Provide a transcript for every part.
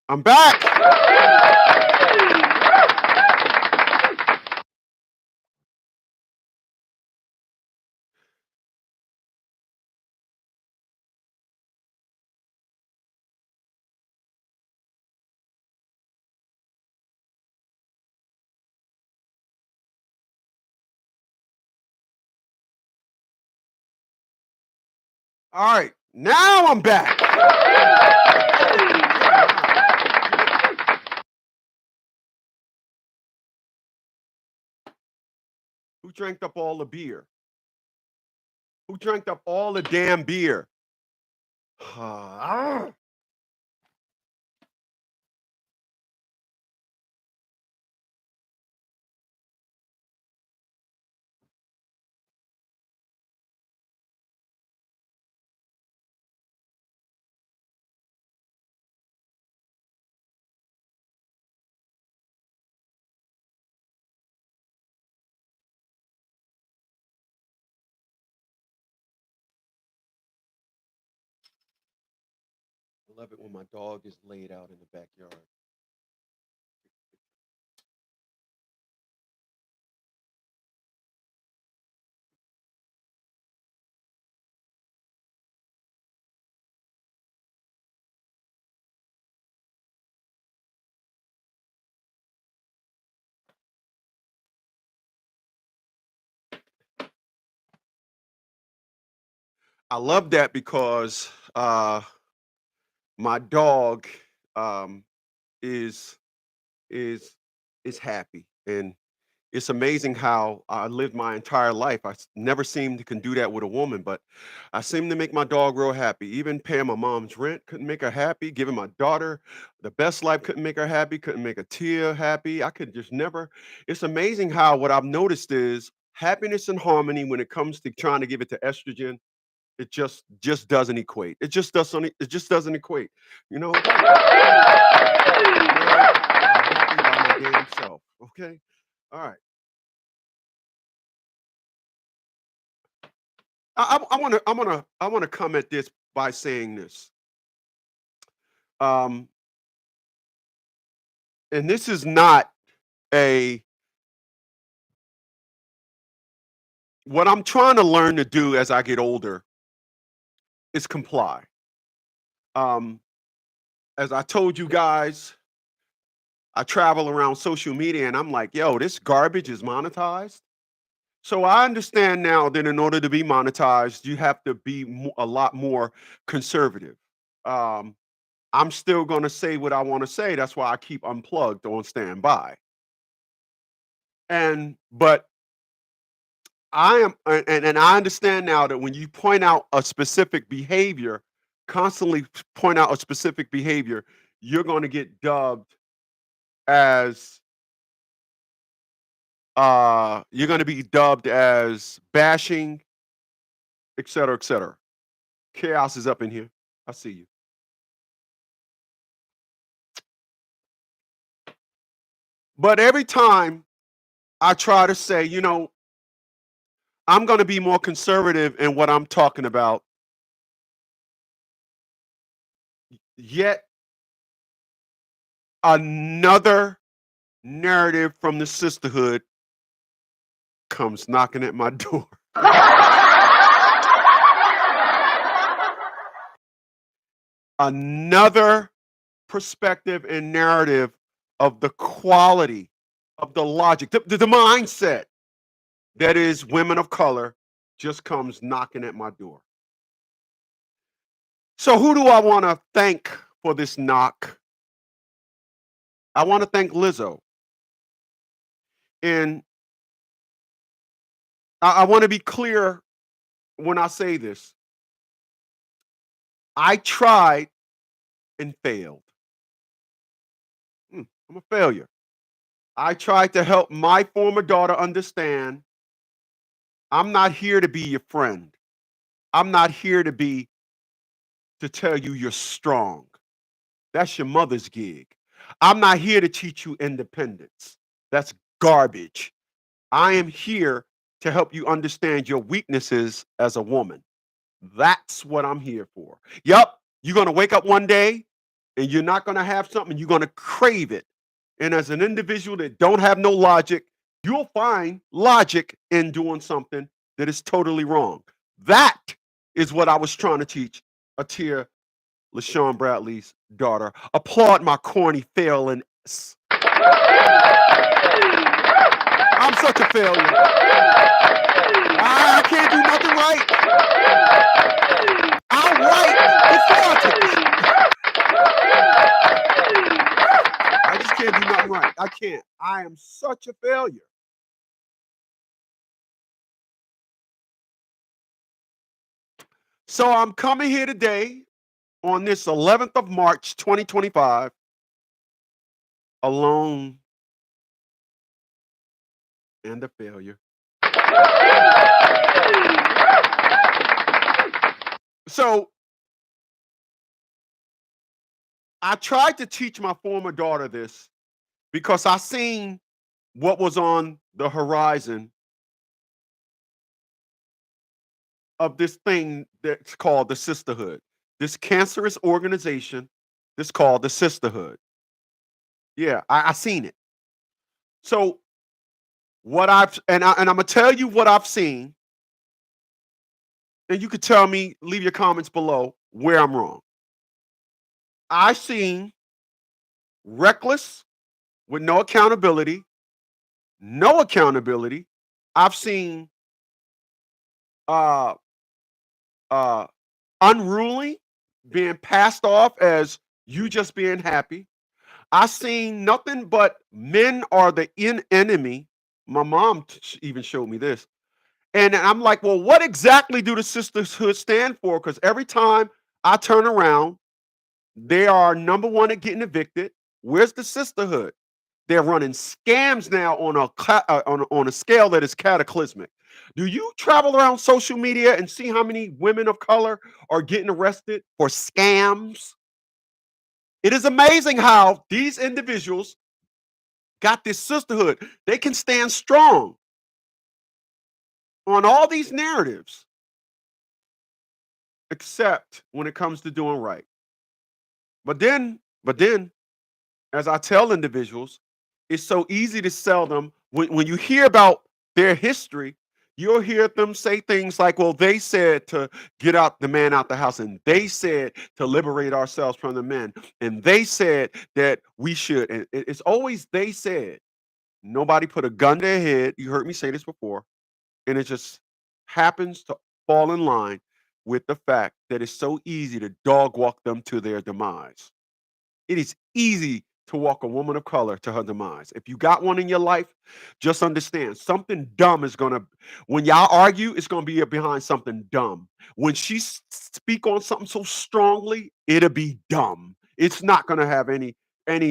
I'm back. All right, now I'm back. Who drank up all the beer? Who drank up all the damn beer? Ah. I love it when my dog is laid out in the backyard. I love that because my dog um, is is is happy, and it's amazing how I lived my entire life. Never seemed to can do that with a woman, but I seem to make my dog real happy. Even paying my mom's rent couldn't make her happy. Giving my daughter the best life couldn't make her happy. Couldn't make a tear happy. I could just never. It's amazing how what I've noticed is happiness and harmony when it comes to trying to give it to estrogen. It just doesn't equate. It just doesn't equate. You know, I'm happy by my damn self. Okay. All right. I want to come at this by saying this. Um, and this is not a what I'm trying to learn to do as I get older is comply. Um, as I told you guys, I travel around social media and I'm like, yo, this garbage is monetized. So I understand now that in order to be monetized, you have to be a lot more conservative. Um, I'm still going to say what I want to say. That's why I keep unplugged on standby. But I am, and I understand now that when you point out a specific behavior, constantly point out a specific behavior, you're going to get dubbed as you're going to be dubbed as bashing, et cetera, et cetera. Chaos is up in here. I see you. But every time I try to say, I'm going to be more conservative in what I'm talking about, yet another narrative from the sisterhood comes knocking at my door. Another perspective and narrative of the quality of the logic, the mindset that is women of color just comes knocking at my door. So, who do I want to thank for this knock? I want to thank Lizzo. And I want to be clear when I say this. I tried and failed. I'm a failure. I tried to help my former daughter understand I'm not here to be your friend. I'm not here to tell you you're strong. That's your mother's gig. I'm not here to teach you independence. That's garbage. I am here to help you understand your weaknesses as a woman. That's what I'm here for. Yep, you're going to wake up one day and you're not going to have something, you're going to crave it. And as an individual that don't have no logic, you'll find logic in doing something that is totally wrong. That is what I was trying to teach Atia LaShawn Bradley's daughter. Applaud my corny failing. I'm such a failure. I can't do nothing right. I'll write before I take this. I just can't do nothing right. I can't. I am such a failure. So I'm coming here today on this 11th of March, 2025, alone and a failure. So I tried to teach my former daughter this because I seen what was on the horizon of this thing that's called the Sisterhood, this cancerous organization that's called the Sisterhood. Yeah, I seen it. So what I'm gonna tell you what I've seen, and you could tell me, leave your comments below where I'm wrong. I seen reckless with no accountability, no accountability. I've seen uh uh unruly being passed off as you just being happy. I seen nothing but men are the enemy. My mom even showed me this. And I'm like, well, what exactly do the sisterhood stand for? Because every time I turn around, they are number one at getting evicted. Where's the sisterhood? They're running scams now on on a scale that is cataclysmic. Do you travel around social media and see how many women of color are getting arrested for scams? It is amazing how these individuals got this sisterhood. They can stand strong on all these narratives, except when it comes to doing right. But then, as I tell individuals, it's so easy to sell them. When you hear about their history, you'll hear them say things like, well, they said to get out the man out the house, and they said to liberate ourselves from the men, and they said that we should. And it's always they said. Nobody put a gun to their head. You heard me say this before. And it just happens to fall in line with the fact that it's so easy to dog walk them to their demise. It is easy to walk a woman of color to her demise. If you got one in your life, just understand something dumb is gonna. When y'all argue, it's gonna be behind something dumb. When she speak on something so strongly, it'll be dumb. It's not gonna have any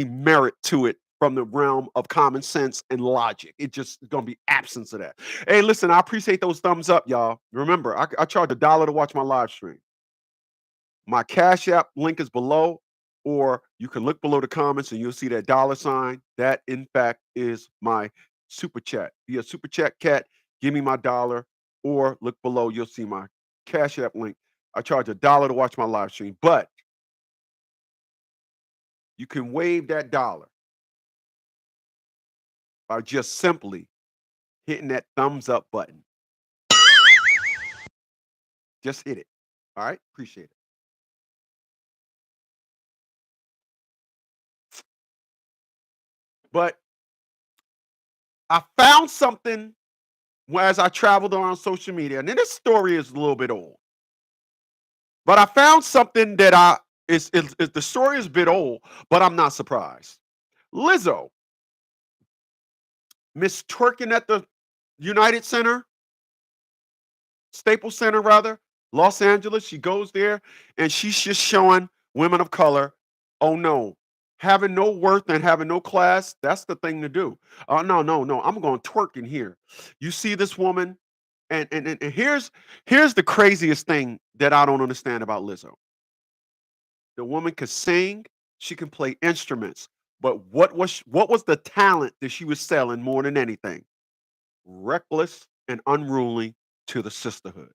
merit to it from the realm of common sense and logic. It just is gonna be absence of that. Hey, listen, I appreciate those thumbs up, y'all. Remember, I charge $1 to watch my live stream. My Cash App link is below, or you can look below the comments and you'll see that dollar sign. That, in fact, is my super chat. Be a super chat cat, give me my dollar, or look below, you'll see my Cash App link. I charge $1 to watch my live stream, but you can waive that dollar by just simply hitting that thumbs up button. Just hit it. All right? Appreciate it. But I found something as I traveled around social media, and then this story is a little bit old, but I found something that the story is a bit old, but I'm not surprised. Lizzo, Miss Twerking at the United Center, Staples Center rather, Los Angeles. She goes there and she's just showing women of color, oh no, having no worth and having no class, that's the thing to do. No, no, no, I'm going twerking here. You see this woman, and here's the craziest thing that I don't understand about Lizzo. The woman could sing, she can play instruments, but what was the talent that she was selling more than anything? Reckless and unruly to the sisterhood.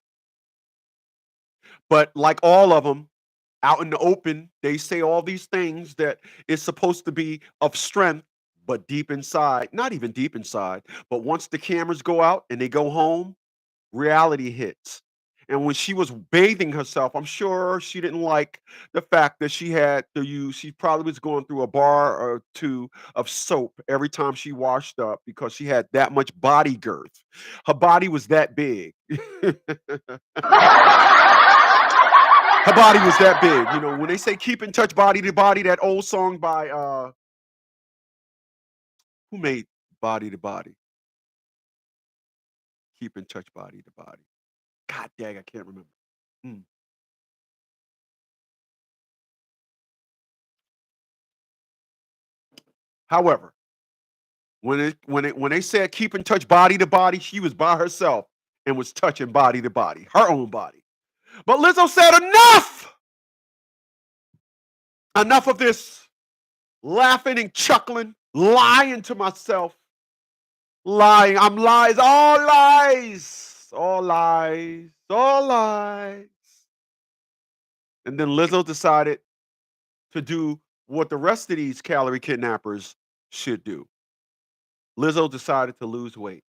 But like all of them, out in the open, they say all these things that is supposed to be of strength, but deep inside, not even deep inside, but once the cameras go out and they go home, reality hits. And when she was bathing herself, I'm sure she didn't like the fact that she had to use, she probably was going through a bar or two of soap every time she washed up because she had that much body girth. Her body was that big. Her body was that big. You know, when they say keep in touch body to body, that old song by who made Body to Body? Keep in touch body to body. God dang, I can't remember. Mm. However, when they said keep in touch body to body, she was by herself and was touching body to body, her own body. But Lizzo said enough! Enough of this laughing and chuckling, lying to myself. Lying. I'm lies, all lies, all lies, all lies. And then Lizzo decided to do what the rest of these calorie kidnappers should do. Lizzo decided to lose weight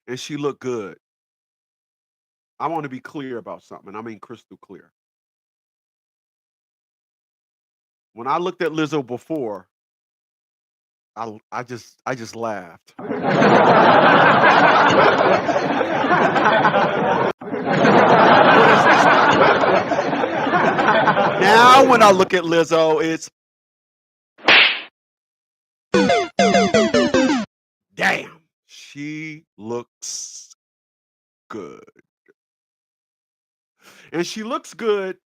and she looked good. I want to be clear about something. I mean, crystal clear. When I looked at Lizzo before, I just laughed. What is this now? When I look at Lizzo, it's damn, she looks good. And she looks good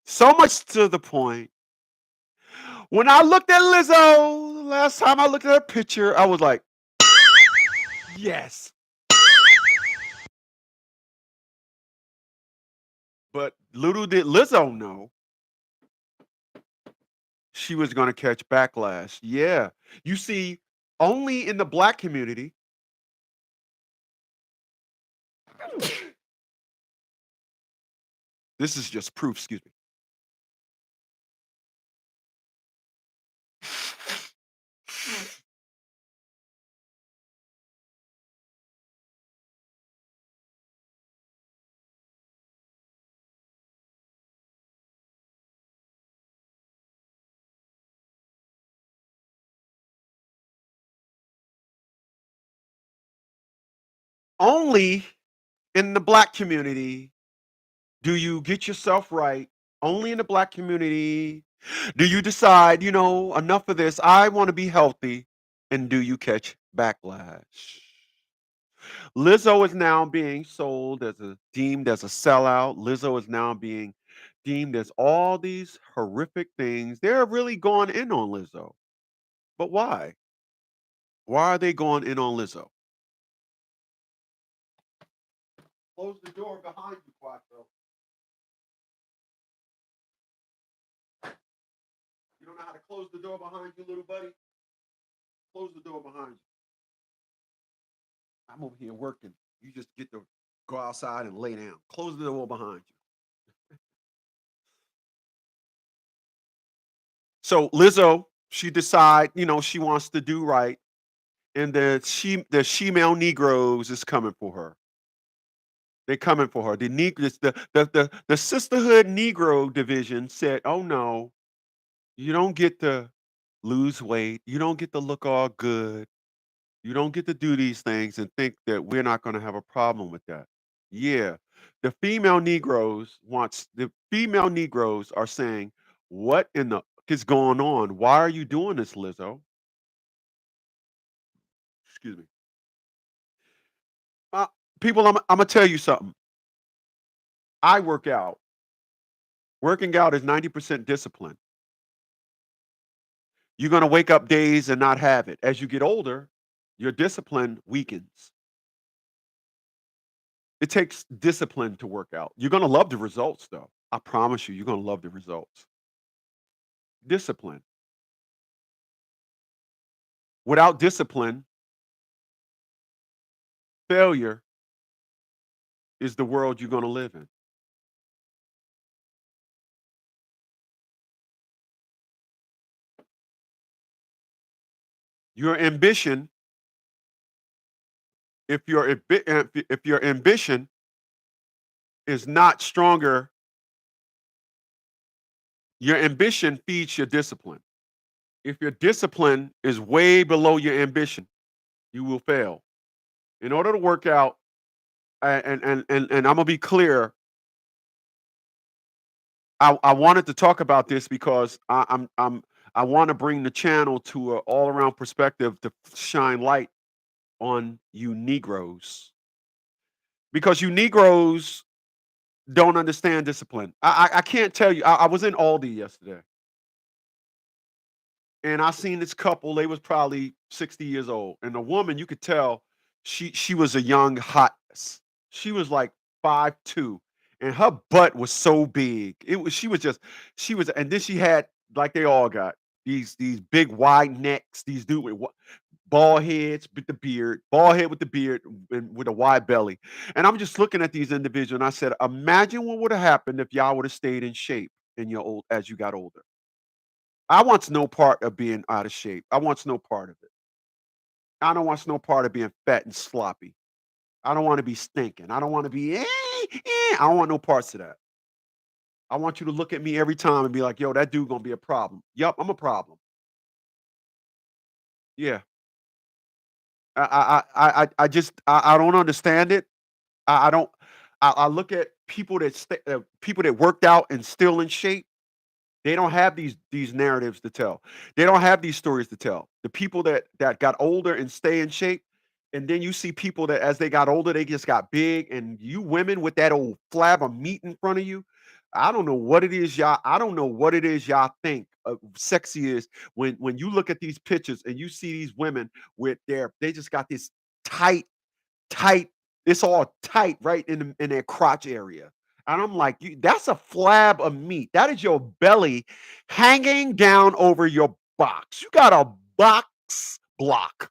so much to the point. When I looked at Lizzo, last time I looked at her picture, I was like, yes. But little did Lizzo know she was going to catch backlash. Yeah. You see, only in the black community, this is just proof, excuse me. Only in the black community do you get yourself right. Only in the black community do you decide, enough of this. I want to be healthy. And do you catch backlash? Lizzo is now being sold as deemed as a sellout. Lizzo is now being deemed as all these horrific things. They're really going in on Lizzo. But why? Why are they going in on Lizzo? Close the door behind you, Quattro. You don't know how to close the door behind you, little buddy? Close the door behind you. I'm over here working. You just get to go outside and lay down. Close the door behind you. So Lizzo, she decide, she wants to do right, and the shemale Negroes is coming for her. They're coming for her. The Sisterhood Negro division said, "Oh no, you don't get to lose weight. You don't get to look all good. You don't get to do these things and think that we're not going to have a problem with that." Yeah, the female Negroes are saying, "What in the is going on? Why are you doing this, Lizzo?" Excuse me. Uh, People, I'm gonna tell you something. I work out. Working out is 90% discipline. You're gonna wake up days and not have it. As you get older, your discipline weakens. It takes discipline to work out. You're gonna love the results, though. I promise you, you're gonna love the results. Discipline. Without discipline, failure is the world you're gonna live in. Your ambition, if your ambition is not stronger, your ambition feeds your discipline. If your discipline is way below your ambition, you will fail. In order to work out, and I'm gonna be clear, I wanted to talk about this because I want to bring the channel to an all around perspective to shine light on you Negroes because you Negroes don't understand discipline. I can't tell you. I was in Aldi yesterday and I seen this couple. They was probably 60 years old, and the woman, you could tell she was a young hot. She was like 5'2", and her butt was so big. It was she was, and then she had like they all got these big wide necks. These dude with bald heads with the beard, bald head with the beard, and with a wide belly. And I'm just looking at these individuals, and I said, imagine what would have happened if y'all would have stayed in shape in your old as you got older. I want no part of being out of shape. I want no part of it. I don't want no part of being fat and sloppy. I don't want to be stinking. I don't want to be. I don't want no parts of that. I want you to look at me every time and be like, "Yo, that dude gonna be a problem." Yup, I'm a problem. Yeah, I just I don't understand it. I don't. I look at people that worked out and still in shape. They don't have these narratives to tell. They don't have these stories to tell. The people that got older and stay in shape, and then you see people that as they got older, they just got big, and you women with that old flab of meat in front of you, I don't know what it is y'all. I don't know what it is y'all think sexy is when you look at these pictures and you see these women with they just got this tight tight. It's all tight right in their crotch area. And I'm like, that's a flab of meat. That is your belly hanging down over your box. You got a box block.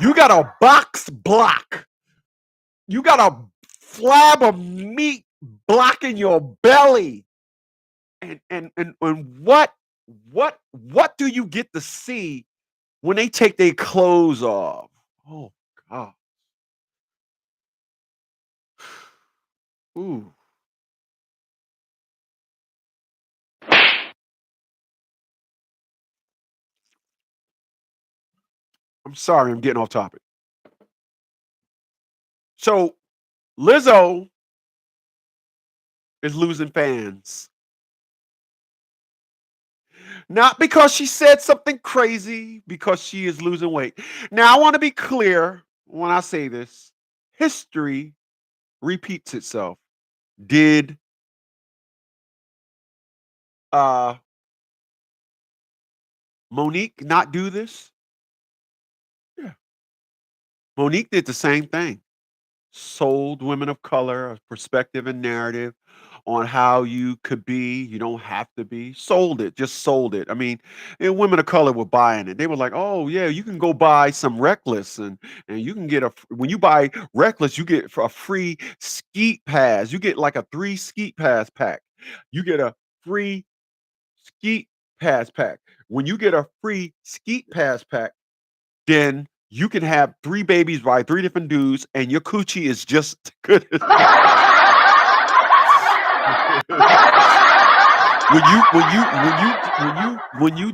You got a box block. You got a flab of meat blocking your belly. And what do you get to see when they take their clothes off? Oh God. Ooh. I'm sorry, I'm getting off topic. So Lizzo is losing fans. Not because she said something crazy, because she is losing weight. Now, I want to be clear when I say this. History repeats itself. Did uh Monique not do this? Yeah. Monique did the same thing. Sold women of color a perspective and narrative on how you could be, you don't have to be. Sold it, just sold it. I mean, and women of color were buying it. They were like, "Oh yeah, you can go buy some Reckless, and you can get when you buy Reckless, you get a free skeet pass. You get like a 3 skeet pass pack. You get a free skeet pass pack. When you get a free skeet pass pack, then you can have 3 babies by 3 different dudes, and your coochie is just good as when you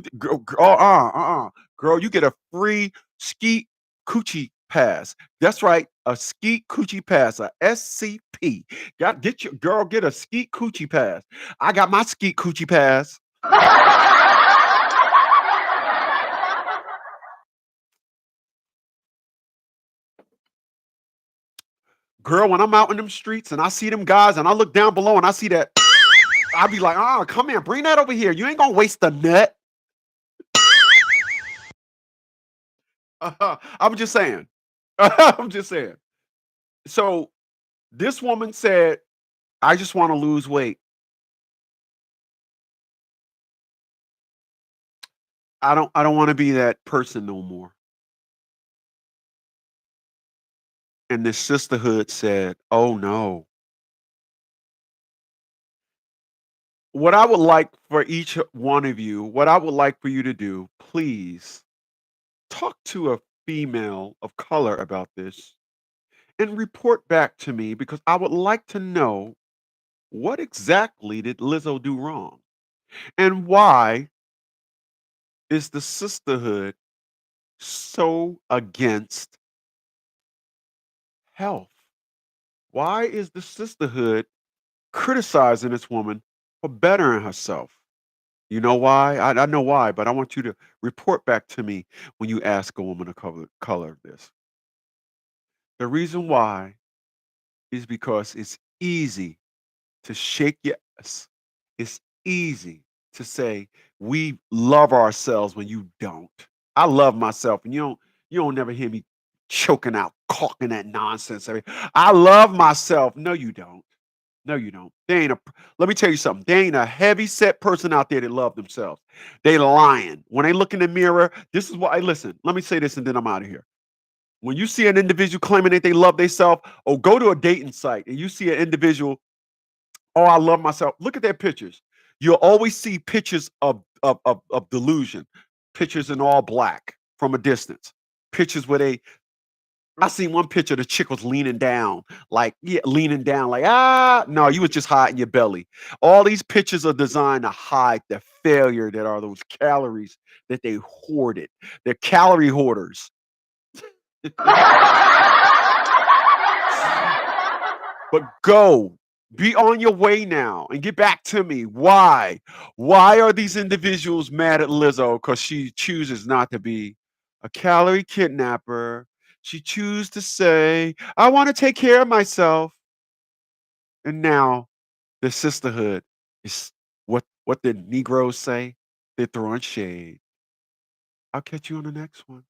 girl, you get a free skeet coochie pass. That's right, a skeet coochie pass, a SCP. Get your girl, get a skeet coochie pass. I got my skeet coochie pass. Girl, when I'm out in them streets and I see them guys and I look down below and I see that, I'll be like, come here, bring that over here. You ain't gonna waste the nut. I'm just saying. I'm just saying. So this woman said, I just want to lose weight. I don't want to be that person no more. And this sisterhood said, oh no, What I would like for each one of you, what I would like for you to do, please talk to a female of color about this and report back to me because I would like to know what exactly did Lizzo do wrong? And why is the sisterhood so against health? Why is the sisterhood criticizing this woman for bettering herself? You know why? I know why, but I want you to report back to me when you ask a woman of color this. The reason why is because it's easy to shake your ass. It's easy to say we love ourselves when you don't. I love myself, and you don't never hear me choking out, caulking that nonsense. I love myself. No, you don't. No, you don't. They ain't a. Let me tell you something. They ain't a heavy set person out there that love themselves. They lying. When they look in the mirror, this is what I listen. Let me say this, and then I'm out of here. When you see an individual claiming that they love themselves, or go to a dating site and you see an individual, oh, I love myself. Look at their pictures. You'll always see pictures of delusion, pictures in all black from a distance, pictures where they. I seen one picture. The chick was leaning down, like yeah, leaning down, like no, you was just hiding your belly. All these pictures are designed to hide the failure that are those calories that they hoarded. They're calorie hoarders. But go. Be on your way now and get back to me. Why? Why are these individuals mad at Lizzo? Because she chooses not to be a calorie kidnapper. She chooses to say, I want to take care of myself. And now the sisterhood is what the Negroes say. They're throwing shade. I'll catch you on the next one.